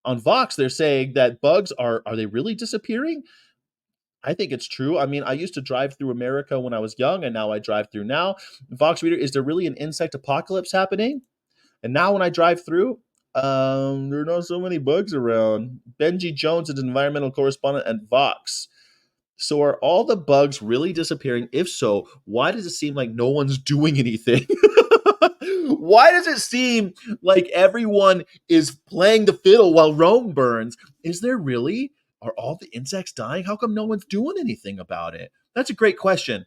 on Vox, they're saying that bugs are they really disappearing? I think it's true. I mean, I used to drive through America when I was young, and now I drive through now. Vox Reader, is there really an insect apocalypse happening? And now when I drive through, there are not so many bugs around. Benji Jones is an environmental correspondent at Vox. So are all the bugs really disappearing? If so, why does it seem like no one's doing anything? Why does it seem like everyone is playing the fiddle while Rome burns? Is there really? Are all the insects dying? How come no one's doing anything about it? That's a great question.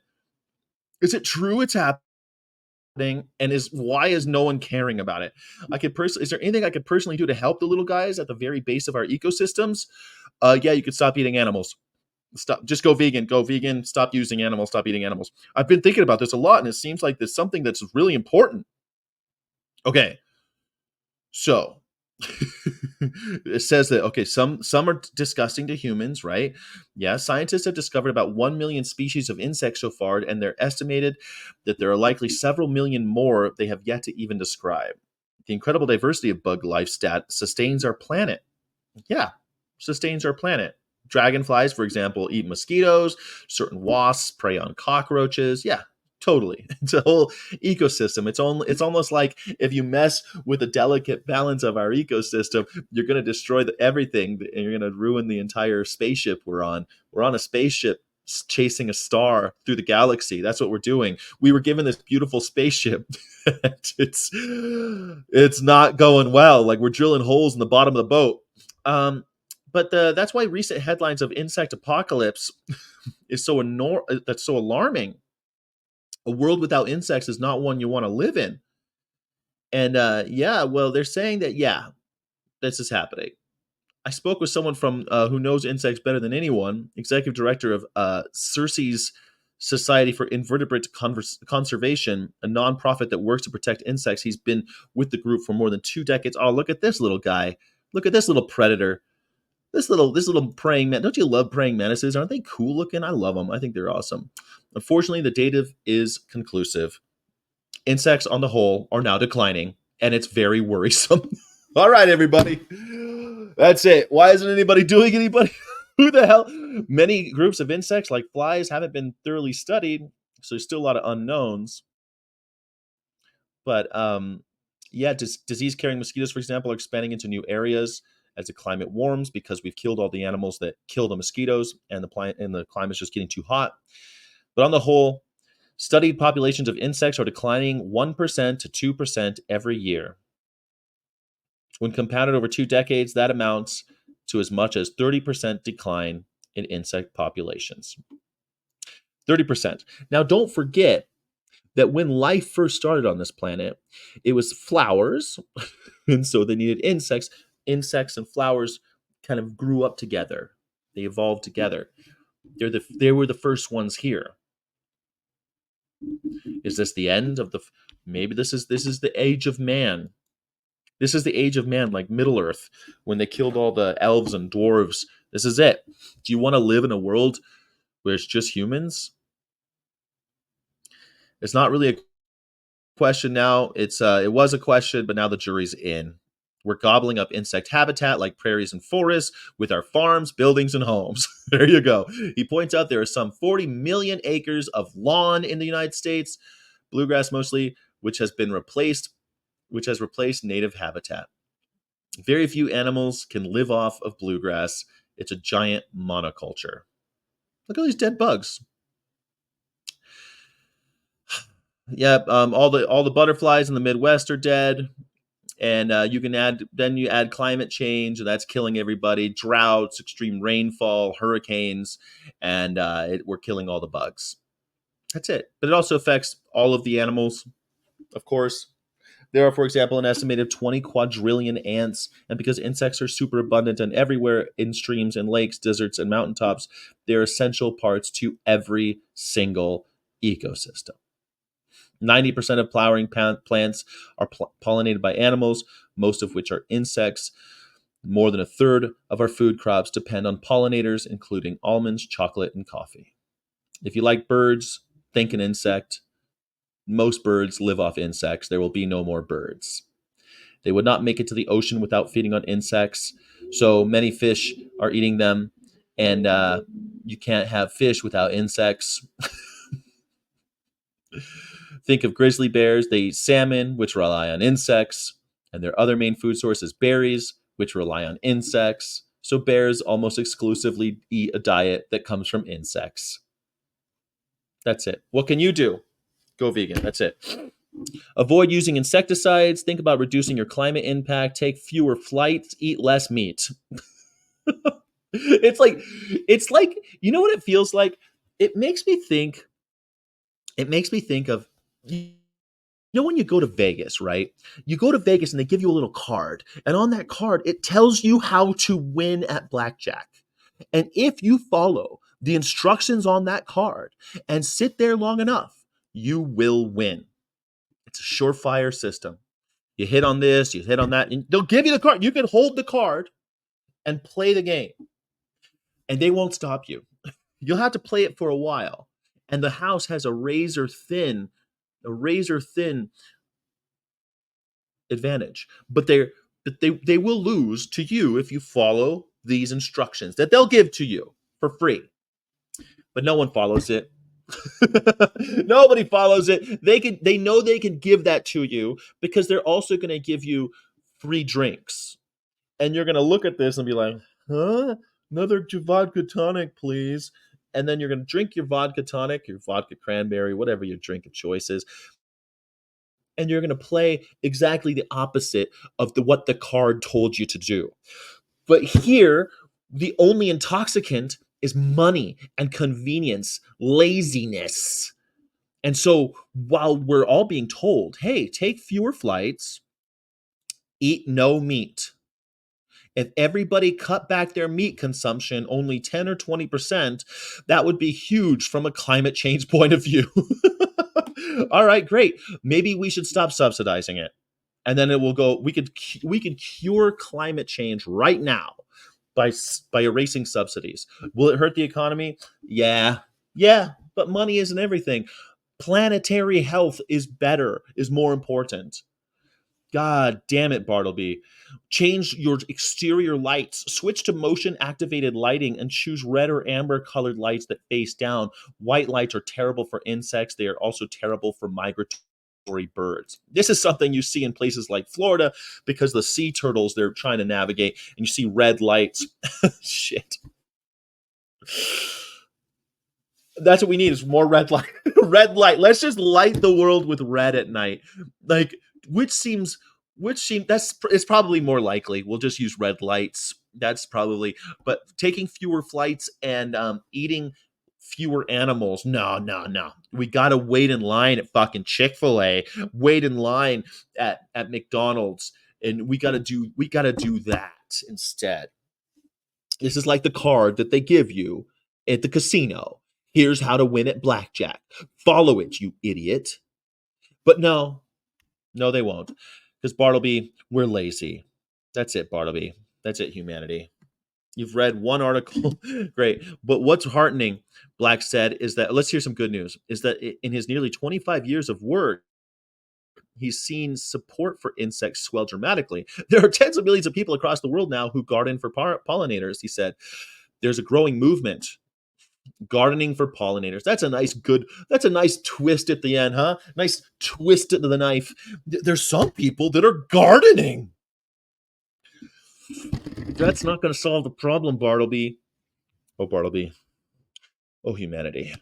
Is it true it's happening? And is why is no one caring about it? Is there anything I could personally do to help the little guys at the very base of our ecosystems? Yeah, you could stop eating animals. Stop, just go vegan. Go vegan. Stop using animals. Stop eating animals. I've been thinking about this a lot, and it seems like there's something that's really important. Okay, so it says that okay, some are disgusting to humans, right? Yeah, scientists have discovered about 1 million species of insects so far, and they're estimated that there are likely several million more they have yet to even describe. The incredible diversity of bug life sustains our planet. Yeah, sustains our planet. Dragonflies, for example, eat mosquitoes. Certain wasps prey on cockroaches. Yeah, totally. It's a whole ecosystem. It's almost like if you mess with the delicate balance of our ecosystem, you're going to destroy everything, and you're going to ruin the entire spaceship we're on. We're on a spaceship chasing a star through the galaxy. That's what we're doing. We were given this beautiful spaceship. It's not going well. Like we're drilling holes in the bottom of the boat. Um, but that's why recent headlines of insect apocalypse is that's so alarming. A world without insects is not one you want to live in. And yeah, well, they're saying that yeah, this is happening. I spoke with someone from who knows insects better than anyone, executive director of Circe's Society for Invertebrate Conservation, a nonprofit that works to protect insects. He's been with the group for more than 2 decades. Oh, look at this little guy! Look at this little predator! This little praying man. Don't you love praying mantises? Aren't they cool looking? I love them. I think they're awesome. Unfortunately, the data is conclusive. Insects on the whole are now declining, and it's very worrisome. All right, everybody. That's it. Why isn't anybody doing anybody? Who the hell? Many groups of insects, like flies, haven't been thoroughly studied, so there's still a lot of unknowns. But yeah, disease carrying mosquitoes, for example, are expanding into new areas as the climate warms because we've killed all the animals that kill the mosquitoes, and the climate's just getting too hot. But on the whole, studied populations of insects are declining 1% to 2% every year. When compounded over 2 decades, that amounts to as much as 30% decline in insect populations. 30%. Now, don't forget that when life first started on this planet, it was flowers, and so they needed insects. Insects and flowers kind of grew up together. They evolved together. They were the first ones here. Is this the end of the? Maybe this is the age of man. This is the age of man, like Middle Earth, when they killed all the elves and dwarves. This is it. Do you want to live in a world where it's just humans? It's not really a question now. It was a question, but now the jury's in. We're gobbling up insect habitat like prairies and forests with our farms, buildings, and homes. There you go. He points out there are some 40 million acres of lawn in the United States, bluegrass mostly, which has replaced native habitat. Very few animals can live off of bluegrass. It's a giant monoculture. Look at these dead bugs. Yeah, all the butterflies in the Midwest are dead, and you add climate change, and that's killing everybody. Droughts, extreme rainfall, hurricanes, and we're killing all the bugs. That's it. But it also affects all of the animals, of course. There are, for example, an estimated 20 quadrillion ants, and because insects are super abundant and everywhere in streams and lakes, deserts, and mountaintops, they're essential parts to every single ecosystem. 90% of flowering plants are pollinated by animals, most of which are insects. More than a third of our food crops depend on pollinators, including almonds, chocolate, and coffee. If you like birds, think an insect. Most birds live off insects. There will be no more birds. They would not make it to the ocean without feeding on insects. So many fish are eating them, and you can't have fish without insects. Think of grizzly bears. They eat salmon, which rely on insects, and their other main food source is berries, which rely on insects. So bears almost exclusively eat a diet that comes from insects. That's it. What can you do? Go vegan. That's it. Avoid using insecticides. Think about reducing your climate impact. Take fewer flights. Eat less meat. it's like it's like you know what it feels like? It makes me think of when you go to Vegas, right? You go to Vegas and they give you a little card, and on that card it tells you how to win at blackjack. And if you follow the instructions on that card and sit there long enough, you will win. It's a surefire system. You hit on this, you hit on that, and they'll give you the card. You can hold the card and play the game, and they won't stop you. You'll have to play it for a while. And the house has a razor thin advantage. But they will lose to you if you follow these instructions that they'll give to you for free. But no one follows it. Nobody follows it. They know they can give that to you because they're also going to give you free drinks. And you're going to look at this and be like, "Huh? Another vodka tonic, please." And then you're going to drink your vodka tonic, your vodka cranberry, whatever your drink of choice is, and you're going to play exactly the opposite of what the card told you to do. But here, the only intoxicant is money and convenience, laziness. And so while we're all being told, hey, take fewer flights, eat no meat. If everybody cut back their meat consumption only 10 or 20%, that would be huge from a climate change point of view. All right, great. Maybe we should stop subsidizing it. And then it will go we could cure climate change right now by erasing subsidies. Will it hurt the economy? Yeah. Yeah, but money isn't everything. Planetary health is more important. God damn it, Bartleby. Change your exterior lights. Switch to motion activated lighting and choose red or amber colored lights that face down. White lights are terrible for insects. They are also terrible for migratory birds. This is something you see in places like Florida because the sea turtles they're trying to navigate, and you see red lights. Shit. That's what we need is more red light. Red light. Let's just light the world with red at night. Like which seems that's it's probably more likely. We'll just use red lights. That's probably but taking fewer flights and eating fewer animals. No, no, no. We got to wait in line at fucking Chick-fil-A, wait in line at McDonald's, and we got to do that instead. This is like the card that they give you at the casino. Here's how to win at blackjack. Follow it, you idiot. But no, no, they won't. Because Bartleby, we're lazy. That's it, Bartleby. That's it, humanity. You've read one article. Great. But what's heartening, Black said, is that let's hear some good news. Is that in his nearly 25 years of work, he's seen support for insects swell dramatically. There are tens of millions of people across the world now who garden for pollinators, he said. There's a growing movement gardening for pollinators. That's a nice twist at the end, huh? Nice twist to the knife. There's some people that are gardening. That's not going to solve the problem, Bartleby. Oh, Bartleby. Oh, humanity.